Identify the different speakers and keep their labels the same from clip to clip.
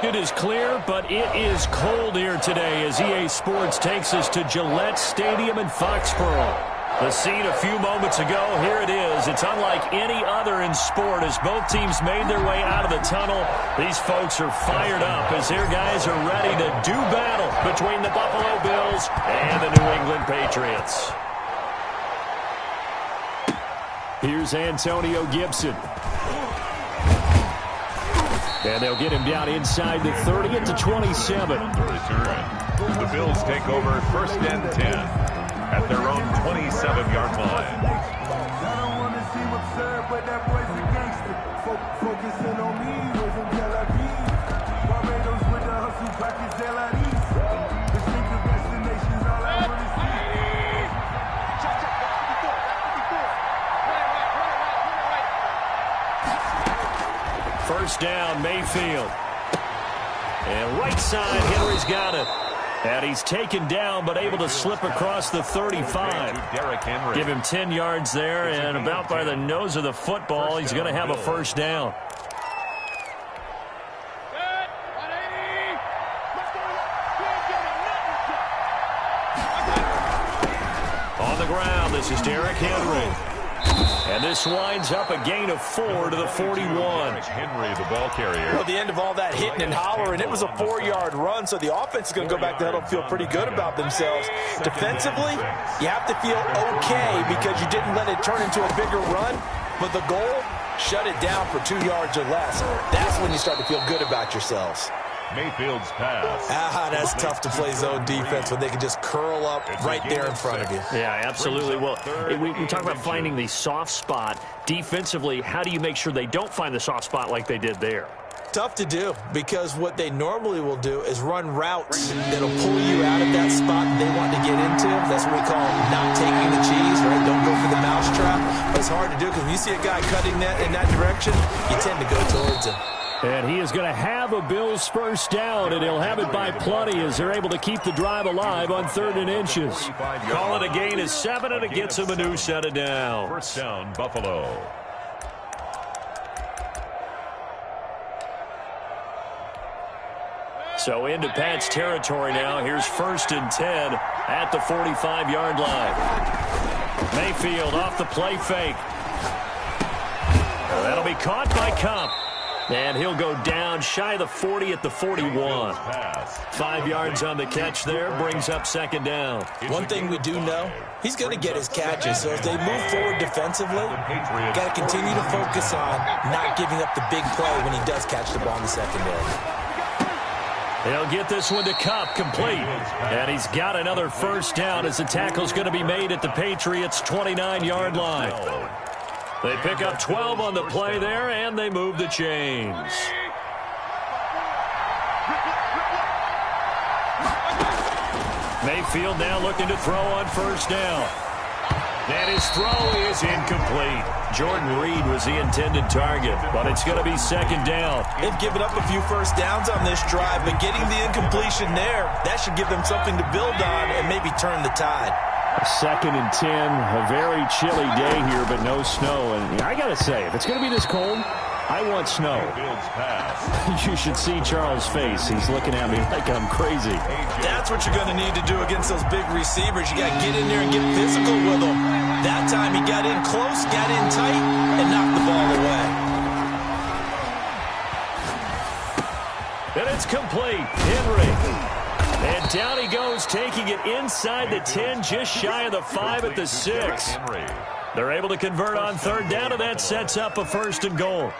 Speaker 1: It is clear, but it is cold here today as EA Sports takes us to Gillette Stadium in Foxborough. The scene a few moments ago, here it is. It's unlike any other in sport as both teams made their way out of the tunnel. These folks are fired up as their guys are ready to do battle between the Buffalo Bills and the New England Patriots. Here's Antonio Gibson. And they'll get him down inside the 30 at the 27.
Speaker 2: The Bills take over first and 10 at their own 27-yard line.
Speaker 3: I don't want to seem absurd, but that boy's a gangster. Focusing on me, was in Tel Aviv. Barbados with the hustle, pockets Tel Aviv. Distinctive destinations, all I want to see.
Speaker 1: First down, Mayfield. And right side, Henry's got it. And he's taken down, but able to slip across the 35. Give him 10 yards there, and about by the nose of the football, he's going to have a first down. On the ground, this is Derrick Henry. And this winds up a gain of 4 to the 41.
Speaker 2: Henry, the ball carrier.
Speaker 4: Well, the end of all that hitting and hollering, it was a 4-yard run, so the offense is going to go back to huddle and feel pretty good about themselves. Defensively, you have to feel okay because you didn't let it turn into a bigger run, but the goal, shut it down for 2 yards or less. That's when you start to feel good about yourselves.
Speaker 2: Mayfield's pass.
Speaker 4: That's tough to play zone defense when they can just curl up right there in front of you.
Speaker 1: Yeah, absolutely. Well, we talk about finding the soft spot. Defensively, how do you make sure they don't find the soft spot like they did there?
Speaker 4: Tough to do because what they normally will do is run routes that'll pull you out of that spot they want to get into. That's what we call not taking the cheese, right? Don't go for the mousetrap. But it's hard to do because when you see a guy cutting that in that direction, you tend to go towards him.
Speaker 1: And he is going to have a Bills first down, and he'll have it by plenty as they're able to keep the drive alive on 3rd and inches. Call it a gain of 7, and it gets him a new set of downs.
Speaker 2: First down, Buffalo.
Speaker 1: So into Pat's territory now. Here's 1st and 10 at the 45-yard line. Mayfield off the play fake. That'll be caught by Kupp. And he'll go down shy of the 40 at the 41. 5 yards on the catch there, brings up 2nd down.
Speaker 4: One thing we do know, he's going to get his catches. So as they move forward defensively, got to continue to focus on not giving up the big play when he does catch the ball in the secondary.
Speaker 1: They'll get this one to Kupp, complete. And he's got another first down as the tackle's going to be made at the Patriots' 29-yard line. They pick up 12 on the play there, and they move the chains. Mayfield now looking to throw on first down. And his throw is incomplete. Jordan Reed was the intended target, but it's going to be 2nd down.
Speaker 4: They've given up a few first downs on this drive, but getting the incompletion there, that should give them something to build on and maybe turn the tide.
Speaker 1: 2nd and 10, a very chilly day here, but no snow. And I got to say, if it's going to be this cold, I want snow. You should see Charles' face. He's looking at me like I'm crazy.
Speaker 4: That's what you're going to need to do against those big receivers. You got to get in there and get physical with them. That time he got in close, got in tight, and knocked the ball away.
Speaker 1: And it's complete. Henry. And down he goes, taking it inside the 10, just shy of the 5 at the 6. They're able to convert on 3rd down, and that sets up a 1st and goal.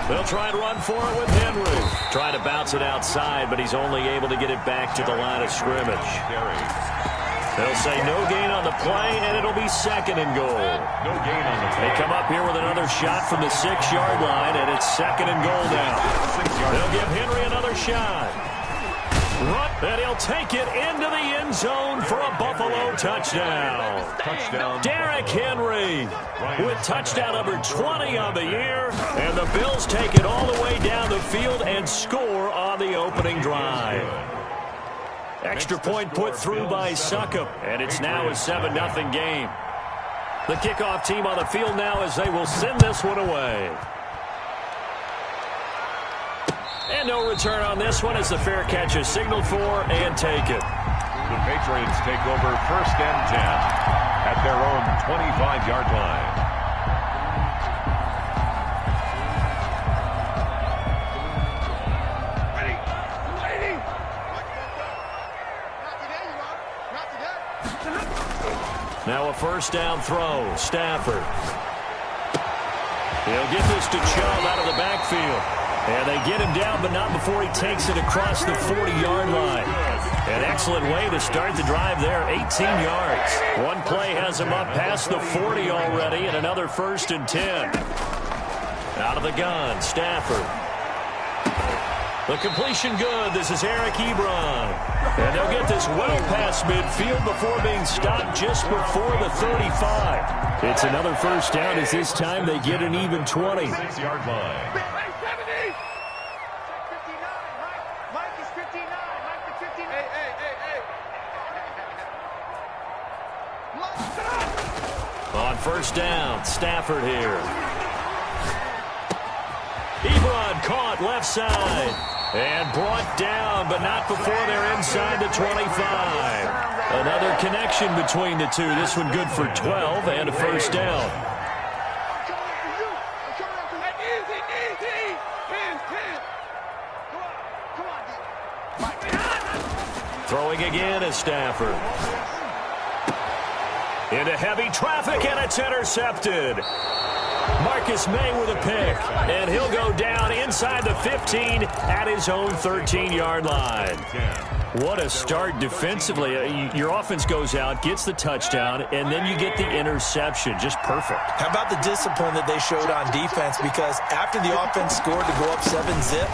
Speaker 1: They'll try and run for it with Henry. Trying to bounce it outside, but he's only able to get it back to the line of scrimmage. They'll say no gain on the play, and it'll be 2nd and goal.
Speaker 2: No gain on the play.
Speaker 1: They come up here with another shot from the 6-yard line, and it's 2nd and goal now. They'll give Henry another shot. And he'll take it into the end zone for a Buffalo touchdown. Derrick Henry with touchdown number 20 on the year, and the Bills take it all the way down the field and score on the opening drive. Extra point put through by Succop, and it's now a 7-0 game. The kickoff team on the field now as they will send this one away. And no return on this one as the fair catch is signaled for and taken.
Speaker 2: The Patriots take over 1st and 10 at their own 25-yard line.
Speaker 1: Now a 1st down throw. Stafford. He'll get this to Chubb out of the backfield. And they get him down, but not before he takes it across the 40-yard line. An excellent way to start the drive there, 18 yards. One play has him up past the 40 already, and another 1st and 10. Out of the gun, Stafford. The completion good. This is Eric Ebron. And they'll get this well past midfield before being stopped just before the 35. It's another 1st down as this time they get an even 20.
Speaker 2: 6-yard line.
Speaker 1: On 1st down, Stafford here. Ebron caught left side and brought down, but not before they're inside the 25. Another connection between the two. This one good for 12 and a 1st down. Throwing again is Stafford. Into heavy traffic, and it's intercepted. Marcus May with a pick, and he'll go down inside the 15 at his own 13-yard line. What a start defensively. Your offense goes out, gets the touchdown, and then you get the interception. Just perfect.
Speaker 4: How about the discipline that they showed on defense? Because after the offense scored to go up 7-zip,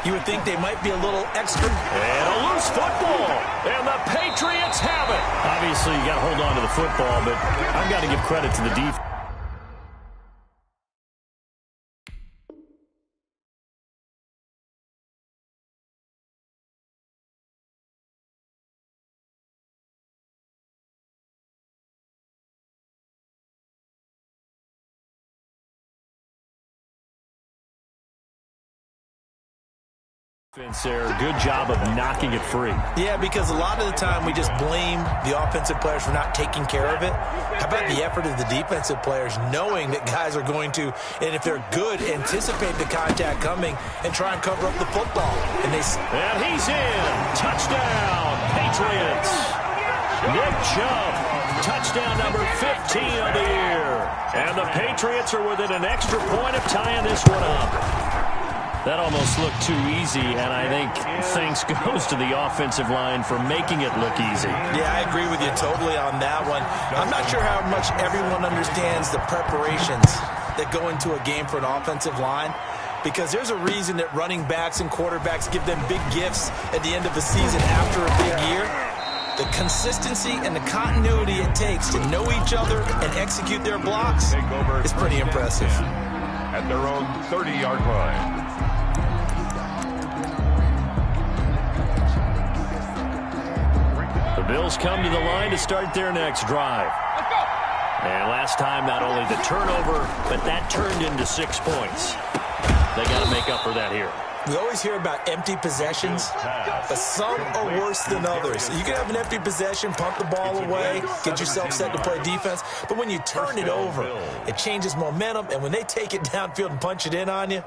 Speaker 4: you would think they might be a little extra.
Speaker 1: And a loose football, and the Patriots have it. Obviously, you got to hold on to the football, but I've got to give credit to the defense. There, good job of knocking it free.
Speaker 4: Yeah, because a lot of the time we just blame the offensive players for not taking care of it. How about the effort of the defensive players knowing that guys are going to, and if they're good, anticipate the contact coming and try and cover up the football. And
Speaker 1: he's in. Touchdown, Patriots. Nick Chubb, touchdown number 15 of the year. And the Patriots are within an extra point of tying this one up. That almost looked too easy, and I think thanks goes to the offensive line for making it look easy.
Speaker 4: Yeah, I agree with you totally on that one. I'm not sure how much everyone understands the preparations that go into a game for an offensive line, because there's a reason that running backs and quarterbacks give them big gifts at the end of the season after a big year. The consistency and the continuity it takes to know each other and execute their blocks is pretty impressive.
Speaker 2: At their own 30-yard line.
Speaker 1: The Bills come to the line to start their next drive. And last time, not only the turnover, but that turned into 6 points. They got to make up for that here.
Speaker 4: We always hear about empty possessions, but some are worse than others. You can have an empty possession, punt the ball away, get yourself set to play defense, but when you turn it over, it changes momentum, and when they take it downfield and punch it in on you,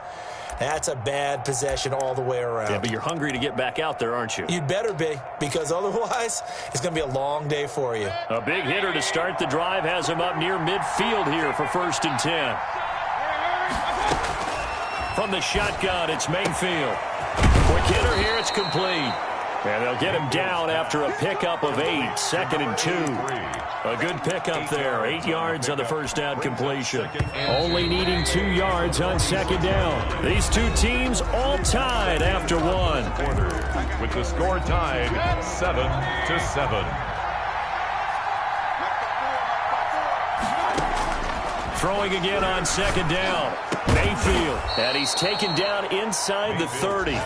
Speaker 4: that's a bad possession all the way around.
Speaker 1: Yeah, but you're hungry to get back out there, aren't you?
Speaker 4: You'd better be, because otherwise it's going to be a long day for you.
Speaker 1: A big hitter to start the drive has him up near midfield here for 1st and 10. From the shotgun, it's Mayfield. Quick hitter here, it's complete. And they'll get him down after a pickup of 8, 2nd and 2. A good pickup there, 8 yards on the 1st down completion. Only needing 2 yards on 2nd down. These two teams all tied after 1.
Speaker 2: With the score tied 7-7.
Speaker 1: Throwing again on 2nd down. Mayfield, and he's taken down inside the 30.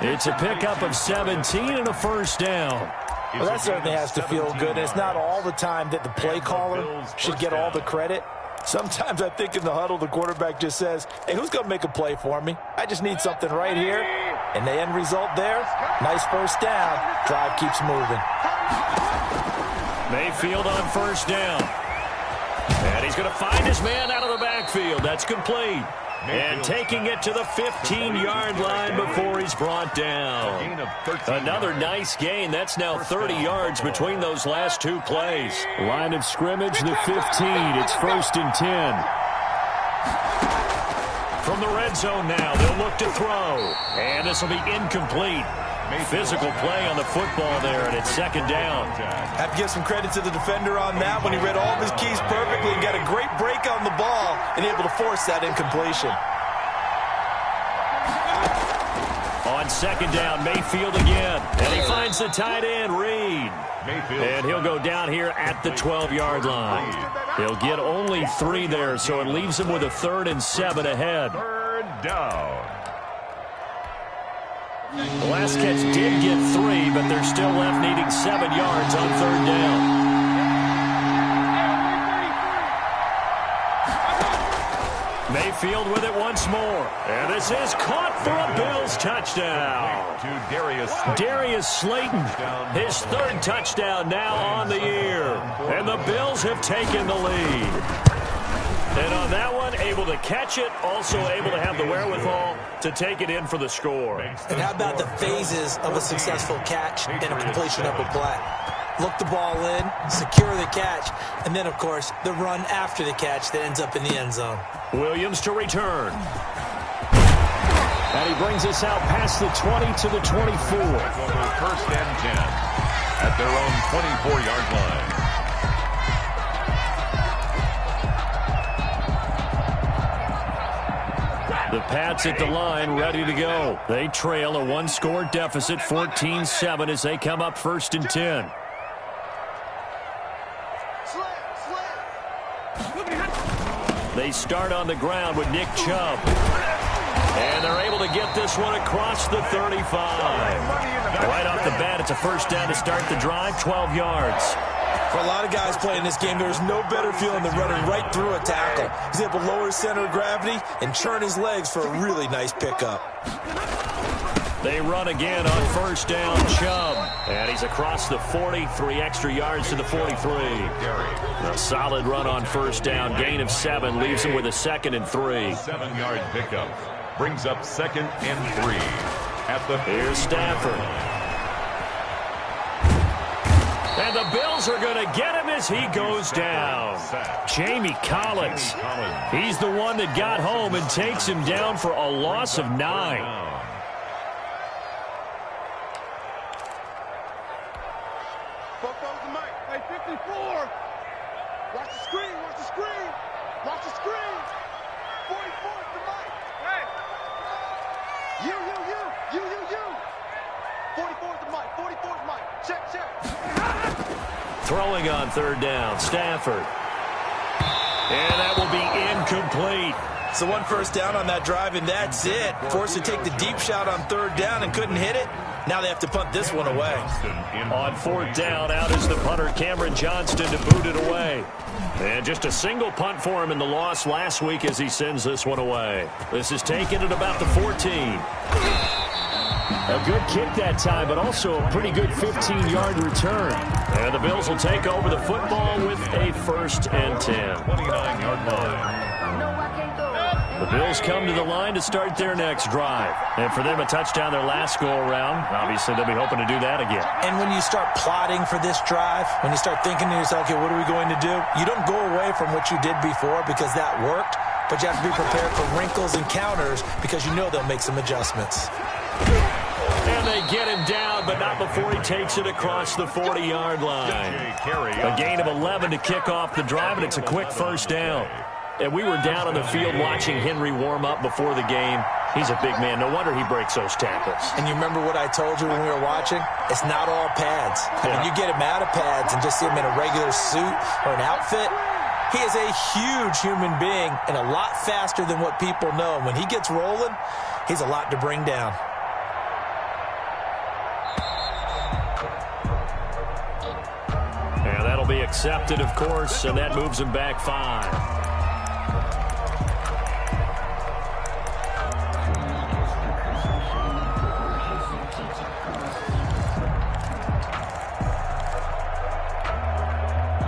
Speaker 1: It's a pickup of 17 and a 1st down.
Speaker 4: Well, that certainly has to feel good. It's not all the time that the play caller should get all the credit. Sometimes I think in the huddle, the quarterback just says, hey, who's going to make a play for me? I just need something right here. And the end result there, nice first down. Drive keeps moving.
Speaker 1: Mayfield on first down. And he's going to find his man out of the backfield. That's complete. And taking it to the 15-yard line before he's brought down. Another nice gain. That's now 30 yards between those last two plays. Line of scrimmage, the 15. It's 1st and 10. From the red zone now, they'll look to throw. And this will be incomplete. Physical play on the football there, and it's 2nd down.
Speaker 4: Have to give some credit to the defender on that when he read all of his keys perfectly and got a great break on the ball and able to force that incompletion.
Speaker 1: On 2nd down, Mayfield again. And he finds the tight end, Reed. And he'll go down here at the 12-yard line. He'll get only 3 there, so it leaves him with a 3rd and 7 ahead.
Speaker 2: 3rd down.
Speaker 1: The last catch did get 3, but they're still left needing 7 yards on 3rd down. Mayfield with it once more. And this is caught for a Bills touchdown.
Speaker 2: To
Speaker 1: Darius Slayton, his 3rd touchdown now on the year. And the Bills have taken the lead. And on that one, able to catch it, also able to have the wherewithal to take it in for the score.
Speaker 4: And how about the phases of a successful catch and a completion of a play? Look the ball in, secure the catch, and then, of course, the run after the catch that ends up in the end zone.
Speaker 1: Williams to return. And he brings us out past the 20 to the 24.
Speaker 2: 1st and 10 at their own 24-yard line.
Speaker 1: The Pats at the line, ready to go. They trail a 1-score deficit, 14-7, as they come up 1st and 10. They start on the ground with Nick Chubb. And they're able to get this one across the 35. Right off the bat, it's a 1st down to start the drive, 12 yards.
Speaker 4: For a lot of guys playing this game, there's no better feeling than running right through a tackle. He's able to lower his center of gravity and churn his legs for a really nice pickup.
Speaker 1: They run again on 1st down, Chubb. And he's across the 40, 3 extra yards to the 43. A solid run on 1st down, gain of 7, leaves him with a 2nd and 3.
Speaker 2: 7-yard pickup brings up 2nd and 3. At the
Speaker 1: Here's Stafford. And the Bills are going to get him as he goes down. Jamie Collins. He's the one that got home and takes him down for a loss of 9.
Speaker 3: Hey, 54. Watch the screen, watch the screen. Watch the screen. 44 to Mike. Hey. You. 44 to Mike, 44 to Mike. Check.
Speaker 1: Throwing on 3rd down, Stafford. And that will be incomplete.
Speaker 4: So 1 first down on that drive, and that's it. Forced to take the deep shot on 3rd down and couldn't hit it. Now they have to punt this one away.
Speaker 1: On 4th down, out is the punter, Cameron Johnston, to boot it away. And just a single punt for him in the loss last week as he sends this one away. This is taken at about the 14. A good kick that time, but also a pretty good 15-yard return. And the Bills will take over the football with a 1st and 10.
Speaker 2: 29-yard line.
Speaker 1: The Bills come to the line to start their next drive. And for them, a touchdown their last go-around. Obviously, they'll be hoping to do that again.
Speaker 4: And when you start plotting for this drive, when you start thinking to yourself, okay, what are we going to do? You don't go away from what you did before because that worked, but you have to be prepared for wrinkles and counters because you know they'll make some adjustments.
Speaker 1: And they get him down, but not before he takes it across the 40-yard line. A gain of 11 to kick off the drive, and it's a quick 1st down. And we were down on the field watching Henry warm up before the game. He's a big man. No wonder he breaks those tackles.
Speaker 4: And you remember what I told you when we were watching? It's not all pads. I mean, you get him out of pads and just see him in a regular suit or an outfit. He is a huge human being and a lot faster than what people know. And when he gets rolling, he's a lot to bring down.
Speaker 1: Accepted, of course, and that moves him back 5.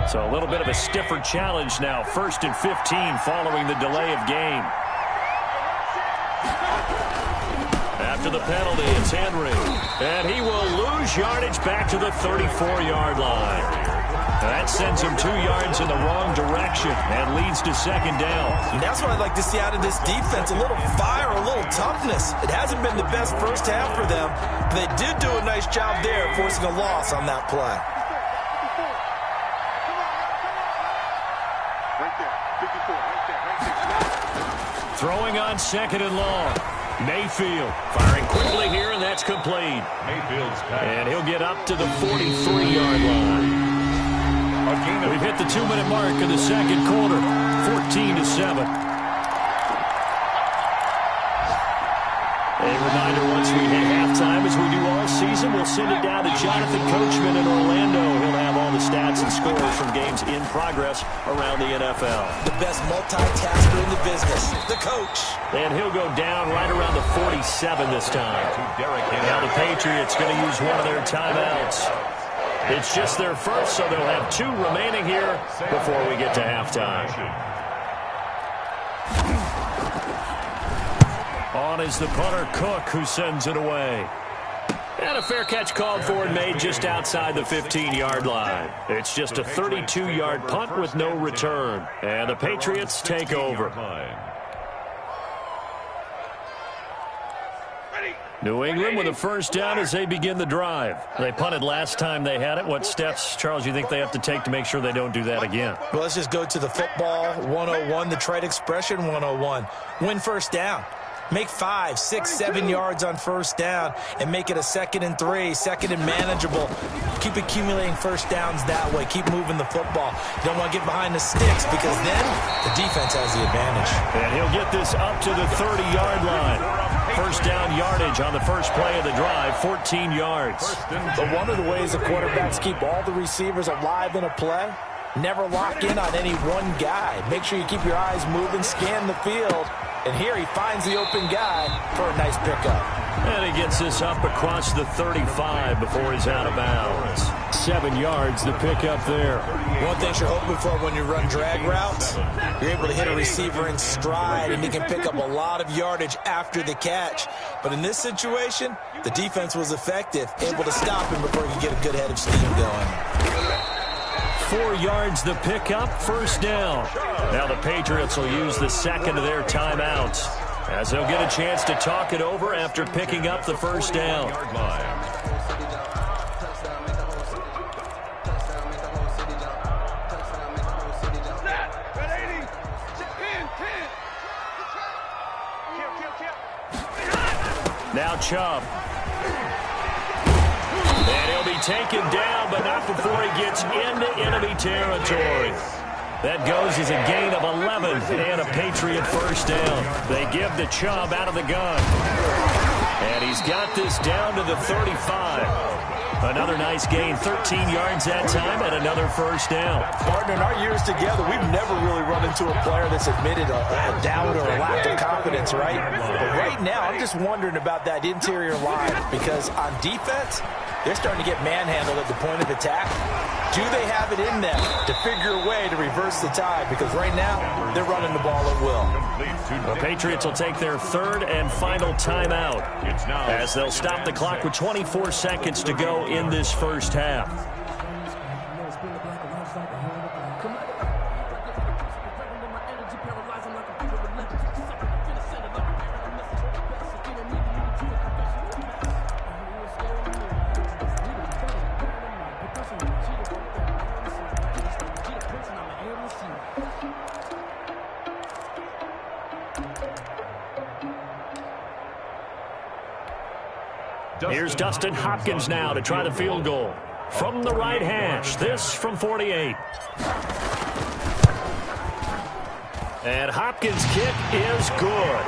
Speaker 1: So a little bit of a stiffer challenge now. 1st and 15 following the delay of game. After the penalty, it's Henry. And he will lose yardage back to the 34-yard line. That sends him 2 yards in the wrong direction and leads to 2nd down.
Speaker 4: And that's what I'd like to see out of this defense, a little fire, a little toughness. It hasn't been the best first half for them, but they did do a nice job there forcing a loss on that play.
Speaker 1: Throwing on 2nd and long. Mayfield firing quickly here, and that's complete.
Speaker 2: Mayfield's pass.
Speaker 1: And he'll get up to the 43-yard line. We've hit the 2-minute mark in the 2nd quarter. 14-7. A reminder, once we hit halftime, as we do all season, we'll send it down to Jonathan Coachman in Orlando. He'll have all the stats and scores from games in progress around the NFL.
Speaker 4: The best multitasker in the business, the coach.
Speaker 1: And he'll go down right around the 47 this time. Now the Patriots going to use one of their timeouts. It's just their first, so they'll have 2 remaining here before we get to halftime. On is the punter, Cook, who sends it away. And a fair catch called for and made just outside the 15-yard line. It's just a 32-yard punt with no return. And the Patriots take over. New England with a 1st down as they begin the drive. They punted last time they had it. What steps, Charles, you think they have to take to make sure they don't do that again?
Speaker 4: Well, let's just go to the football 101, the trade expression 101. Win 1st down. Make 5, 6, 7 yards on 1st down and make it a 2nd and 3, 2nd and manageable. Keep accumulating 1st downs that way. Keep moving the football. You don't want to get behind the sticks because then the defense has the advantage.
Speaker 1: And he'll get this up to the 30-yard line. 1st down yardage on the first play of the drive, 14 yards.
Speaker 4: But one of the ways the quarterbacks keep all the receivers alive in a play, never lock in on any one guy. Make sure you keep your eyes moving, scan the field. And here he finds the open guy for a nice pickup.
Speaker 1: And he gets this up across the 35 before he's out of bounds. 7 yards, the pickup there.
Speaker 4: One thing you're hoping for when you run drag routes, you're able to hit a receiver in stride, and he can pick up a lot of yardage after the catch. But in this situation, the defense was effective, able to stop him before he could get a good head of steam going.
Speaker 1: 4 yards the pickup, 1st down. Now the Patriots will use the 2nd of their timeouts as they'll get a chance to talk it over after picking up the 1st down. Now Chubb. And he'll be taken down, but not before he gets into enemy territory. That goes as a gain of 11 and a Patriot 1st down. They give the Chubb out of the gun. And he's got this down to the 35. Another nice gain, 13 yards that time, and another 1st down.
Speaker 4: Partner, in our years together, we've never really run into a player that's admitted a doubt or a lack of confidence, right? But right now, I'm just wondering about that interior line because on defense, they're starting to get manhandled at the point of attack. Do they have it in them to figure a way to reverse the tide? Because right now, they're running the ball at will.
Speaker 1: The Patriots will take their 3rd and final timeout as they'll stop the clock with 24 seconds to go in this 1st half. Here's Dustin Hopkins now to try the field goal. From the right hash, this from 48. And Hopkins' kick is good.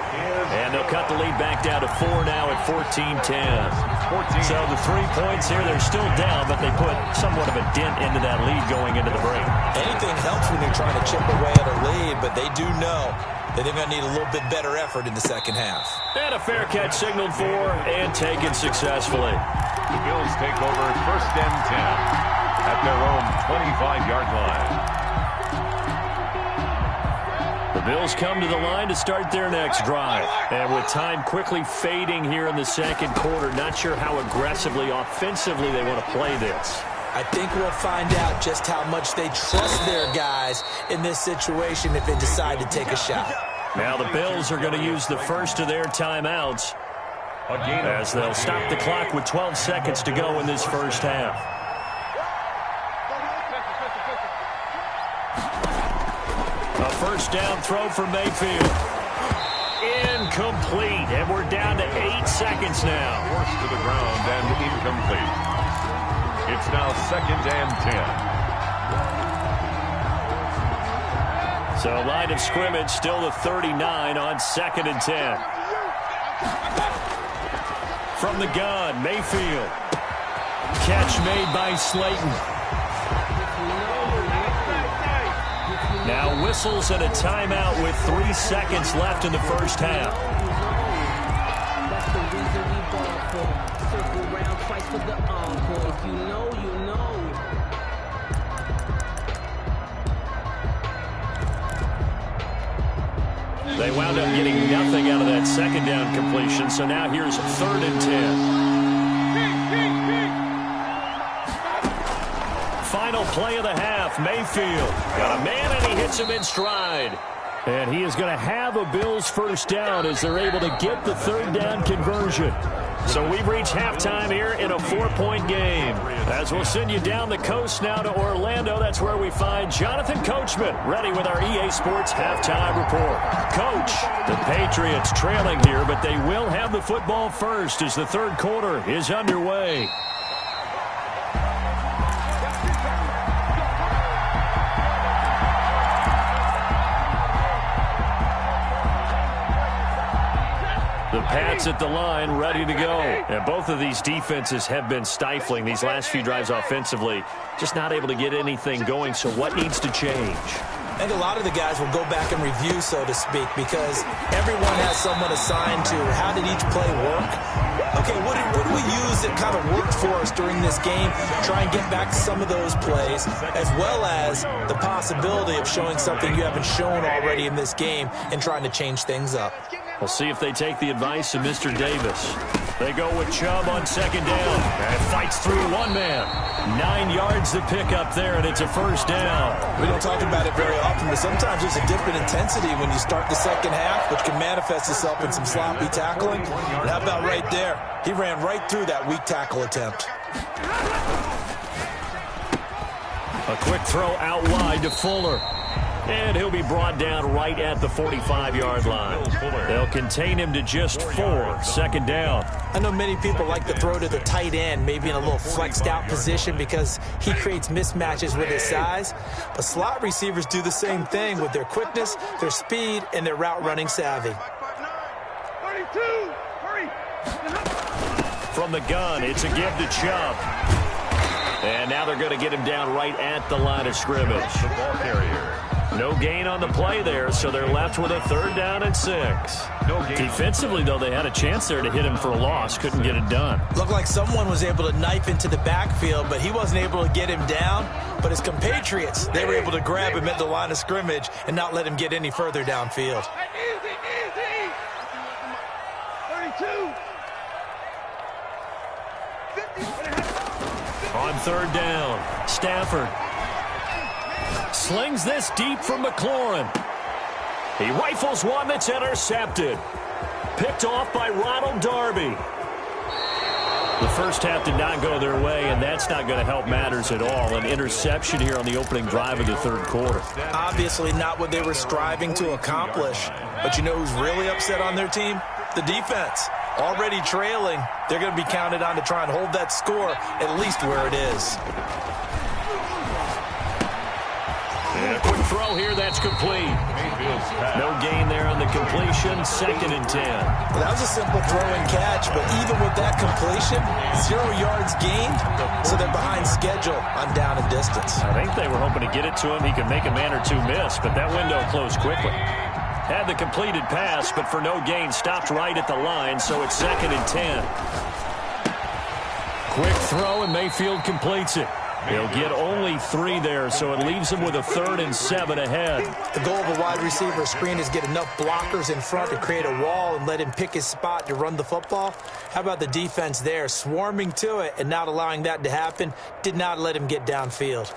Speaker 1: And they'll cut the lead back down to 4 now at 14-10. So the 3 points here, they're still down, but they put somewhat of a dent into that lead going into the break.
Speaker 4: Anything helps when you're trying to chip away at a lead, but they do know that they're going to need a little bit better effort in the second half.
Speaker 1: And a fair catch signaled for and taken successfully.
Speaker 2: The Bills take over 1st and 10 at their own 25-yard line.
Speaker 1: The Bills come to the line to start their next drive. And with time quickly fading here in the second quarter, not sure how aggressively, offensively they want to play this.
Speaker 4: I think we'll find out just how much they trust their guys in this situation if they decide to take a shot.
Speaker 1: Now the Bills are going to use the first of their timeouts as they'll stop the clock with 12 seconds to go in this first half. A first down throw for Mayfield. Incomplete, and we're down to 8 seconds now.
Speaker 2: Forced to the ground and incomplete. It's now 2nd and 10.
Speaker 1: So line of scrimmage still the 39 on 2nd and 10. From the gun, Mayfield. Catch made by Slayton. Now whistles and a timeout with 3 seconds left in the first half.
Speaker 5: That's the reason we ball for. Circle round twice for the encore. If you know, you know.
Speaker 1: They wound up getting nothing out of that second down completion, so now here's 3rd and 10. Final play of the half, Mayfield. Got a man and he hits him in stride. And he is going to have a Bills first down as they're able to get the 3rd down conversion. So we've reached halftime here in a 4-point game. As we'll send you down the coast now to Orlando, that's where we find Jonathan Coachman ready with our EA Sports halftime report. Coach, the Patriots trailing here, but they will have the football first as the third quarter is underway. The Pats at the line, ready to go. And both of these defenses have been stifling these last few drives offensively. Just not able to get anything going, so what needs to change?
Speaker 4: I think a lot of the guys will go back and review, so to speak, because everyone has someone assigned to how did each play work. Okay, what do we use that kind of worked for us during this game? Try and get back to some of those plays, as well as the possibility of showing something you haven't shown already in this game and trying to change things up.
Speaker 1: We'll see if they take the advice of Mr. Davis. They go with Chubb on second down. And fights through one man. 9 yards to pick up there, and it's a first down.
Speaker 4: We don't talk about it very often, but sometimes there's a dip in intensity when you start the second half, which can manifest itself in some sloppy tackling. And how about right there? He ran right through that weak tackle attempt.
Speaker 1: A quick throw out wide to Fuller. And he'll be brought down right at the 45-yard line. They'll contain him to just 4, second down.
Speaker 4: I know many people like to throw to the tight end, maybe in a little flexed out position because he creates mismatches with his size. But slot receivers do the same thing with their quickness, their speed, and their route running savvy.
Speaker 1: From the gun, it's a give to Chubb. And now they're going to get him down right at the line of scrimmage.
Speaker 2: The ball carrier.
Speaker 1: No gain on the play there, so they're left with a 3rd down and 6. Defensively, though, they had a chance there to hit him for a loss. Couldn't get it done.
Speaker 4: Looked like someone was able to knife into the backfield, but he wasn't able to get him down. But his compatriots, they were able to grab him at the line of scrimmage and not let him get any further downfield.
Speaker 3: Easy. 32. 50.
Speaker 1: On 3rd down, Stafford slings this deep from McLaurin. He rifles one that's intercepted. Picked off by Ronald Darby. The first half did not go their way, and that's not going to help matters at all. An interception here on the opening drive of the third quarter.
Speaker 4: Obviously not what they were striving to accomplish. But you know who's really upset on their team? The defense. Already trailing, they're going to be counted on to try and hold that score at least where it is.
Speaker 1: And a quick throw here, that's complete. No gain there on the completion, 2nd and 10.
Speaker 4: Well, that was a simple throw and catch, but even with that completion, 0 yards gained, so they're behind schedule on down and distance.
Speaker 1: I think they were hoping to get it to him. He could make a man or two miss, but that window closed quickly. Had the completed pass, but for no gain, stopped right at the line, so it's 2nd and 10. Quick throw, and Mayfield completes it. He'll get only 3 there, so it leaves him with a 3rd and 7 ahead.
Speaker 4: The goal of a wide receiver screen is get enough blockers in front to create a wall and let him pick his spot to run the football. How about the defense there, swarming to it and not allowing that to happen? Did not let him get downfield.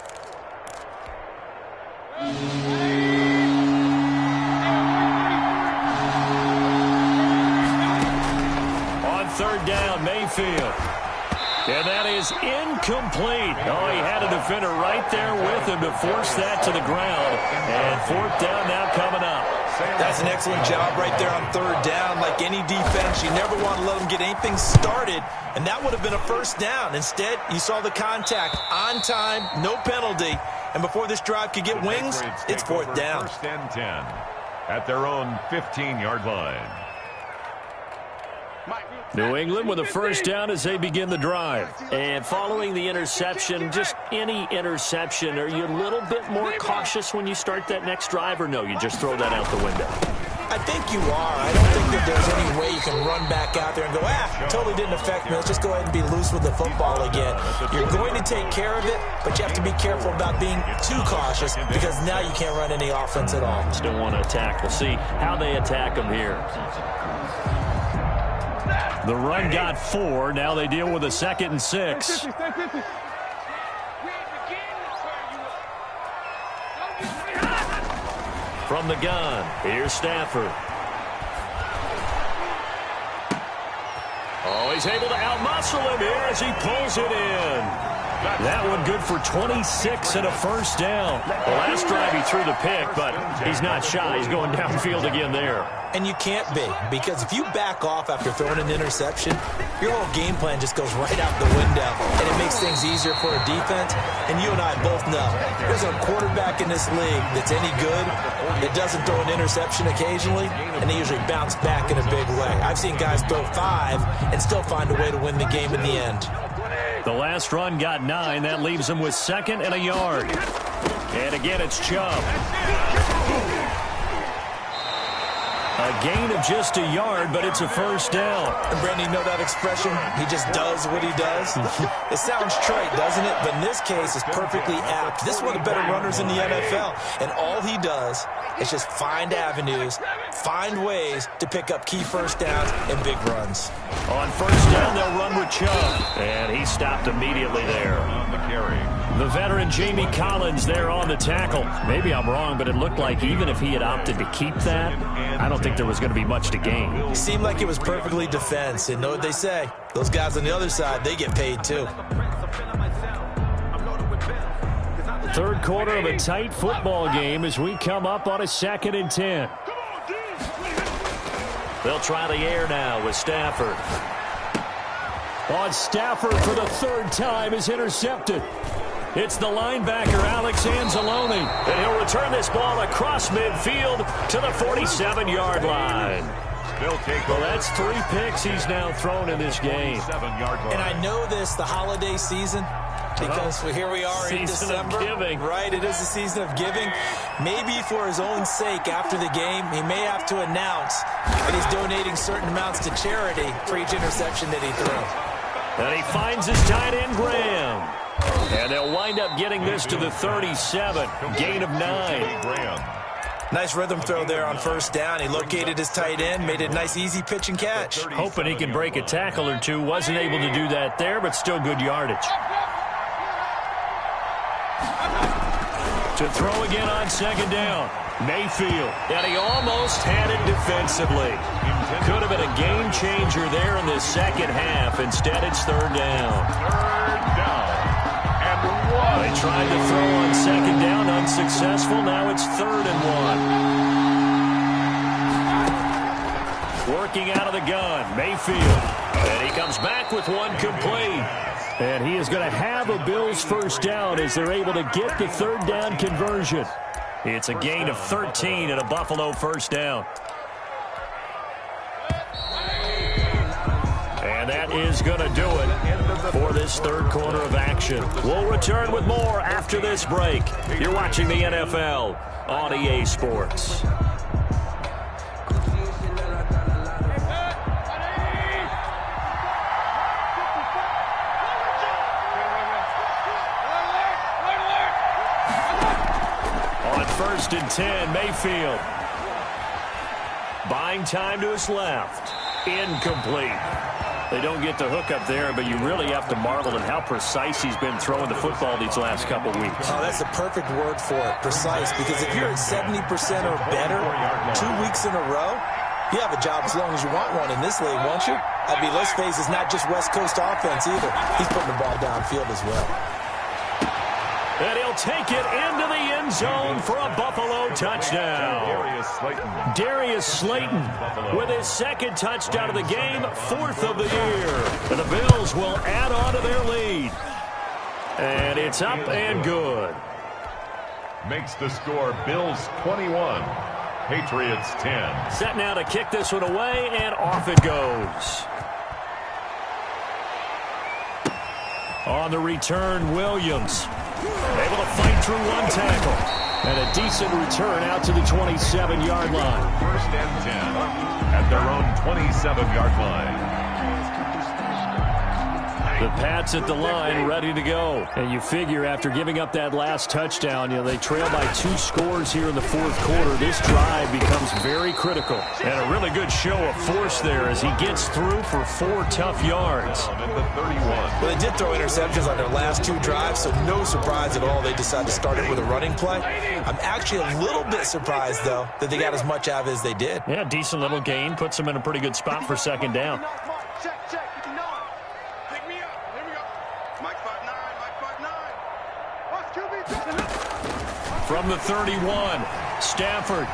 Speaker 1: On 3rd down, Mayfield. And that is incomplete. Oh, he had a defender right there with him to force that to the ground. And 4th down now coming up.
Speaker 4: That's an excellent job right there on 3rd down. Like any defense, you never want to let them get anything started, and that would have been a 1st down. Instead, you saw the contact on time, no penalty, and before this drive could get wings, it's 4th down.
Speaker 2: 1st and 10 at their own 15-yard line.
Speaker 1: New England with a 1st down as they begin the drive. And following the interception, just any interception, are you a little bit more cautious when you start that next drive, or no, you just throw that out the window?
Speaker 4: I think you are. I don't think that there's any way you can run back out there and go, totally didn't affect me. Let's just go ahead and be loose with the football again. You're going to take care of it, but you have to be careful about being too cautious because now you can't run any offense at all.
Speaker 1: Still want to attack. We'll see how they attack them here. The run got 4. Now they deal with a 2nd and 6. From the gun, here's Stafford. Oh, he's able to outmuscle him here as he pulls it in. That one good for 26 and a 1st down. The last drive he threw the pick, but he's not shy. He's going downfield again there.
Speaker 4: And you can't be, because if you back off after throwing an interception, your whole game plan just goes right out the window, and it makes things easier for a defense. And you and I both know there's a quarterback in this league that's any good that doesn't throw an interception occasionally, and they usually bounce back in a big way. I've seen guys throw 5 and still find a way to win the game in the end.
Speaker 1: The last run got 9. That leaves him with 2nd and a yard. And again, it's Chubb. A gain of just a yard, but it's a 1st down.
Speaker 4: And Brandon, you know that expression? He just does what he does. It sounds trite, doesn't it? But in this case, it's perfectly apt. This is one of the better runners in the NFL. And all he does is just find avenues, find ways to pick up key 1st downs and big runs.
Speaker 1: On 1st down, they'll run with Chubb. And he stopped immediately there.
Speaker 2: On the carry.
Speaker 1: The veteran Jamie Collins there on the tackle. Maybe I'm wrong, but it looked like even if he had opted to keep that, I don't think there was going to be much to gain.
Speaker 4: It seemed like it was perfectly defense. And know what they say? Those guys on the other side, they get paid too.
Speaker 1: 3rd quarter of a tight football game as we come up on a 2nd and 10. They'll try the air now with Stafford. On Stafford for the 3rd time is intercepted. It's the linebacker, Alex Anzalone. And he'll return this ball across midfield to the 47-yard line. Well, that's 3 picks he's now thrown in this game.
Speaker 4: And I know this, the holiday season, because here we are in December.
Speaker 1: Season of giving.
Speaker 4: Right, it is the season of giving. Maybe for his own sake after the game, he may have to announce that he's donating certain amounts to charity for each interception that he threw.
Speaker 1: And he finds his tight end, Graham. And they'll wind up getting this to the 37. Gain of 9.
Speaker 4: Nice rhythm throw there on 1st down. He located his tight end, made a nice easy pitch and catch.
Speaker 1: Hoping he can break a tackle or two. Wasn't able to do that there, but still good yardage. To throw again on 2nd down. Mayfield. And he almost had it defensively. Could have been a game changer there in the 2nd half. Instead, it's 3rd down.
Speaker 2: 3rd down. And 1.
Speaker 1: They tried to throw on 2nd down, unsuccessful. Now it's 3rd and 1. Working out of the gun, Mayfield. And he comes back with one complete. And he is going to have a Bills first down as they're able to get the third down conversion. It's a gain of 13 and a Buffalo first down. And that is going to do it for this third quarter of action. We'll return with more after this break. You're watching the NFL on EA Sports. On 1st and 10, Mayfield. Buying time to his left. Incomplete. They don't get the hook up there, but you really have to marvel at how precise he's been throwing the football these last couple weeks.
Speaker 4: Oh, that's a perfect word for it, precise, because if you're at 70% or better 2 weeks in a row, you have a job as long as you want one in this league, won't you? I mean, let's face it, it's not just West Coast offense either. He's putting the ball downfield as well.
Speaker 1: And he'll take it into the end zone for a Buffalo touchdown. Darius Slayton with his second touchdown of the game, 4th of the year. And the Bills will add on to their lead. And it's up and good.
Speaker 2: Makes the score Bills 21, Patriots 10.
Speaker 1: Set now to kick this one away, and off it goes. On the return, Williams. Able to fight through one tackle. And a decent return out to the 27-yard line.
Speaker 2: 1st and 10 at their own 27-yard line.
Speaker 1: The Pats at the line, ready to go. And you figure after giving up that last touchdown, they trail by 2 scores here in the 4th quarter. This drive becomes very critical. And a really good show of force there as he gets through for 4 tough yards.
Speaker 4: Well, they did throw interceptions on their last 2 drives, so no surprise at all they decided to start it with a running play. I'm actually a little bit surprised, though, that they got as much out of it as they did.
Speaker 1: Yeah, decent little gain. Puts them in a pretty good spot for 2nd down. From the 31, Stafford.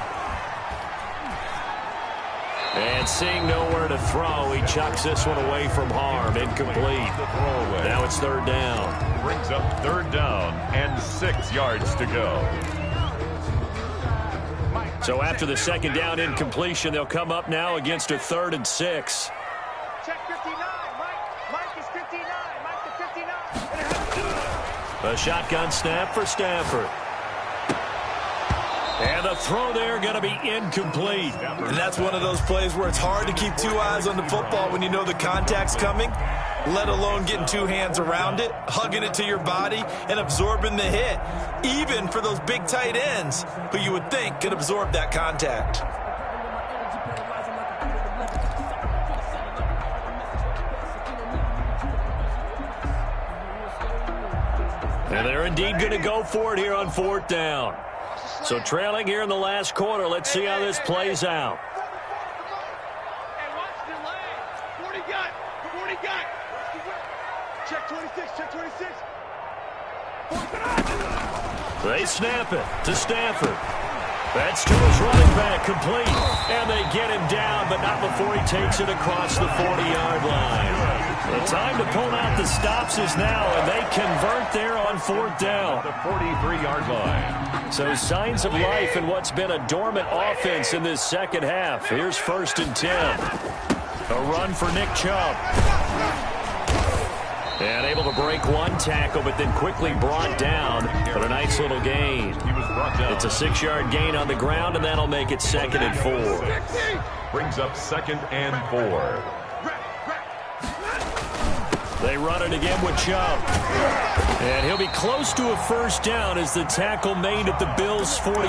Speaker 1: And seeing nowhere to throw, he chucks this one away from harm. Incomplete. Now it's 3rd down.
Speaker 2: Brings up 3rd down and 6 yards to go.
Speaker 1: So after the 2nd down incompletion, they'll come up now against a 3rd and 6.
Speaker 6: Check 59, Mike is 59, Mike is 59.
Speaker 1: A shotgun snap for Stafford. And the throw there going to be incomplete.
Speaker 4: And that's one of those plays where it's hard to keep 2 eyes on the football when you know the contact's coming, let alone getting 2 hands around it, hugging it to your body, and absorbing the hit, even for those big tight ends who you would think could absorb that contact.
Speaker 1: And they're indeed going to go for it here on 4th down. So trailing here in the last quarter, let's see how this plays out.
Speaker 6: Check 26, check 26.
Speaker 1: They snap it to Stafford. That's to his running back, complete. And they get him down, but not before he takes it across the 40-yard line. The time to pull out the stops is now, and they convert there on 4th down.
Speaker 2: The 43-yard line.
Speaker 1: So signs of life in what's been a dormant offense in this 2nd half. Here's 1st and 10. A run for Nick Chubb. And able to break 1 tackle, but then quickly brought down. But a nice little gain.
Speaker 2: He was brought down.
Speaker 1: It's a 6-yard gain on the ground, and that'll make it 2nd and 4.
Speaker 2: Brings up 2nd and 4.
Speaker 1: They run it again with Chubb. And he'll be close to a 1st down as the tackle made at the Bills' 44.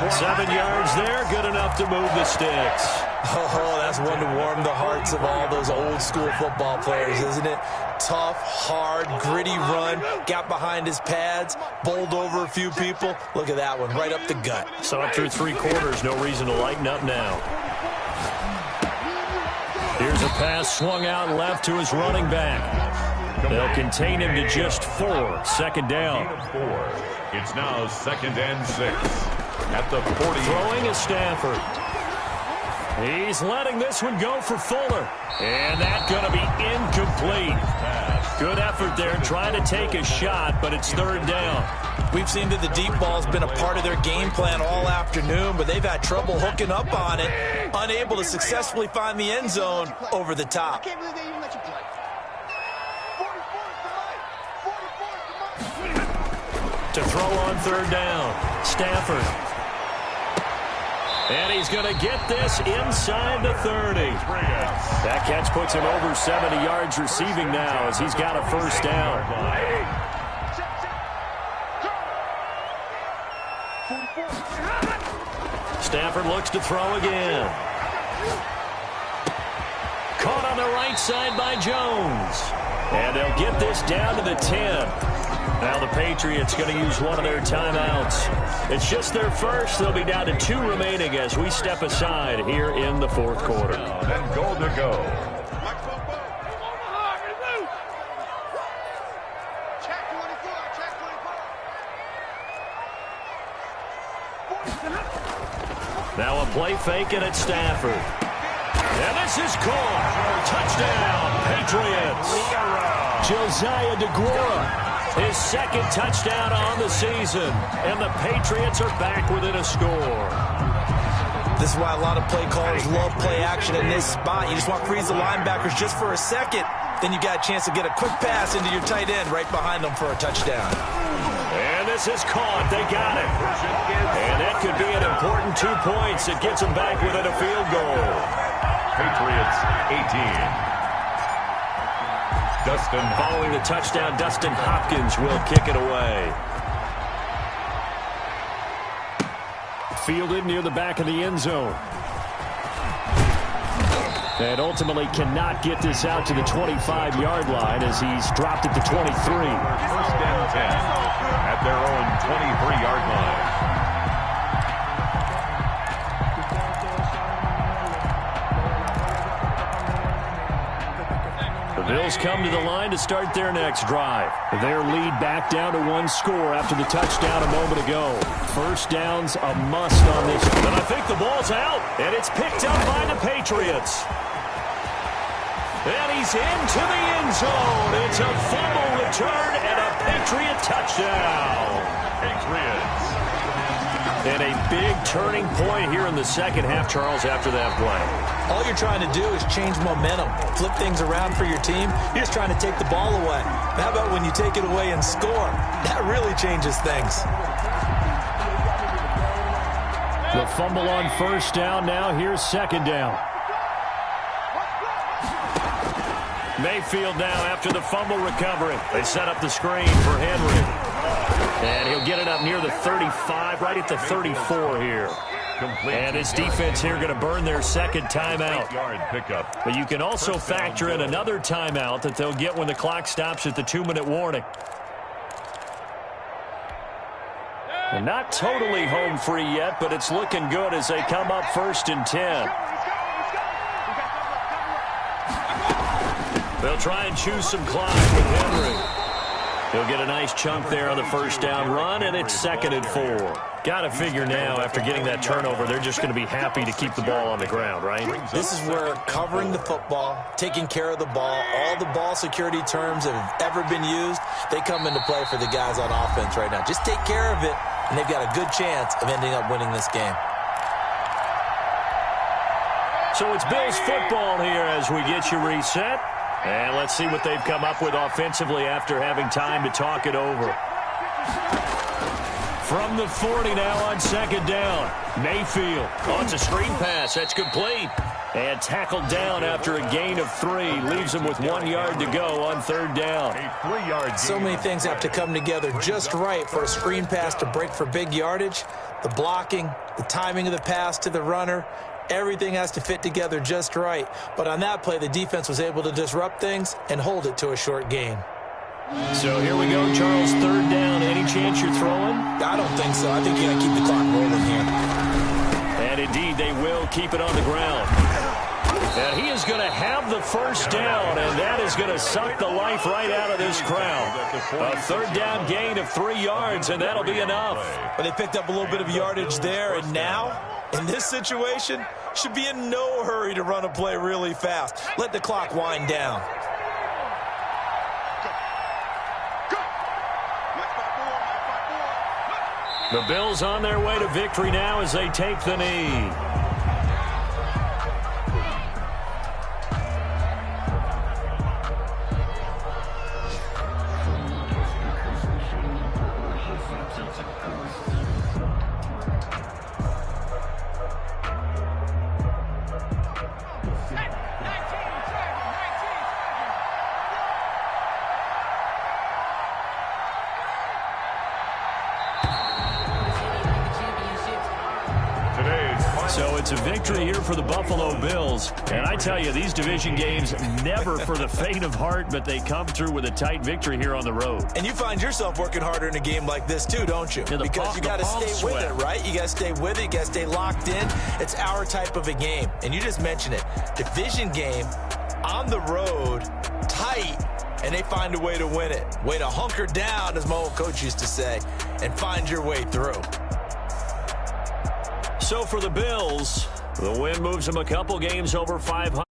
Speaker 1: 7 yards there, good enough to move the sticks.
Speaker 4: Oh, that's one to warm the hearts of all those old-school football players, isn't it? Tough, hard, gritty run, got behind his pads, bowled over a few people. Look at that one, right up the gut.
Speaker 1: So up through 3 quarters, no reason to lighten up now. Here's a pass swung out left to his running back. They'll contain him to just 4. 2nd down.
Speaker 2: It's now 2nd and 6 at the 40.
Speaker 1: Throwing is Stafford. He's letting this one go for Fuller. And that's going to be incomplete. Good effort there, trying to take a shot, but it's third down.
Speaker 4: We've seen that the deep ball has been a part of their game plan all afternoon, but they've had trouble hooking up on it, unable to successfully find the end zone over the top.
Speaker 6: I can't believe they even let you play. 44 is the mic.
Speaker 1: To throw on third down, Stafford. And he's going to get this inside the 30. That catch puts him over 70 yards receiving now as he's got a first down. Stafford looks to throw again. Caught on the right side by Jones. And they'll get this down to the 10. Now the Patriots going to use one of their timeouts. It's just their first. They'll be down to 2 remaining as we step aside here in the fourth quarter.
Speaker 2: And goal to go.
Speaker 6: Check 24, check 24.
Speaker 1: Now a play fake and it's Stafford. And this is caught. Touchdown, Patriots. Josiah DeGuara. His second touchdown on the season. And the Patriots are back within a score.
Speaker 4: This is why a lot of play callers love play action in this spot. You just want to freeze the linebackers just for a second. Then you got a chance to get a quick pass into your tight end right behind them for a touchdown.
Speaker 1: And this is caught. They got it. And that could be an important 2 points. It gets them back within a field goal.
Speaker 2: Patriots 18. Dustin.
Speaker 1: Following the touchdown, Dustin Hopkins will kick it away. Fielded near the back of the end zone. And ultimately cannot get this out to the 25-yard line as he's dropped it to 23.
Speaker 2: First and 10 at their own 23-yard line.
Speaker 1: The Bills come to the line to start their next drive. Their lead back down to 1 score after the touchdown a moment ago. First down's a must on this. And I think the ball's out, and it's picked up by the Patriots. And he's into the end zone. It's a fumble return and a Patriot touchdown.
Speaker 2: Patriots.
Speaker 1: And a big turning point here in the second half, Charles, after that play.
Speaker 4: All you're trying to do is change momentum, flip things around for your team. You're just trying to take the ball away. How about when you take it away and score? That really changes things.
Speaker 1: The fumble on first down. Now here's second down. Mayfield now after the fumble recovery. They set up the screen for Henry. And he'll get it up near the 35, right at the 34 here. And his defense here going to burn their second timeout. But you can also factor in another timeout that they'll get when the clock stops at the 2-minute warning. And not totally home free yet, but it's looking good as they come up first and 10. They'll try and choose some clock with Henry. He'll get a nice chunk there on the first down run, and it's 2nd and 4. Got to figure now, after getting that turnover, they're just going to be happy to keep the ball on the ground, right?
Speaker 4: This is where covering the football, taking care of the ball, all the ball security terms that have ever been used, they come into play for the guys on offense right now. Just take care of it, and they've got a good chance of ending up winning this game.
Speaker 1: So it's Bills football here as we get you reset. And let's see what they've come up with offensively after having time to talk it over. From the 40 now on second down. Mayfield. Oh, it's a screen pass. That's complete. And tackled down after a gain of 3. Leaves him with 1 yard to go on third down.
Speaker 2: A 3-yard gain.
Speaker 4: So many things have to come together just right for a screen pass to break for big yardage. The blocking, the timing of the pass to the runner. Everything has to fit together just right. But on that play, the defense was able to disrupt things and hold it to a short gain.
Speaker 1: So here we go, Charles. Third down. Any chance you're throwing?
Speaker 4: I don't think so. I think you got to keep the clock rolling here.
Speaker 1: And indeed, they will keep it on the ground. And he is going to have the first down, and that is going to suck the life right out of this crowd. A third down gain of 3 yards, and that'll be enough.
Speaker 4: But they picked up a little bit of yardage there, and now, in this situation, should be in no hurry to run a play really fast. Let the clock wind down.
Speaker 1: The Bills on their way to victory now as they take the knee. So it's a victory here for the Buffalo Bills. And I tell you, these division games, never for the faint of heart, but they come through with a tight victory here on the road.
Speaker 4: And you find yourself working harder in a game like this too, don't you?
Speaker 1: Yeah,
Speaker 4: because you got to stay with it, right? You got to stay with it. You got to stay locked in. It's our type of a game. And you just mentioned it. Division game on the road, tight, and they find a way to win it. Way to hunker down, as my old coach used to say, and find your way through.
Speaker 1: So for the Bills, the win moves them a couple games over 500.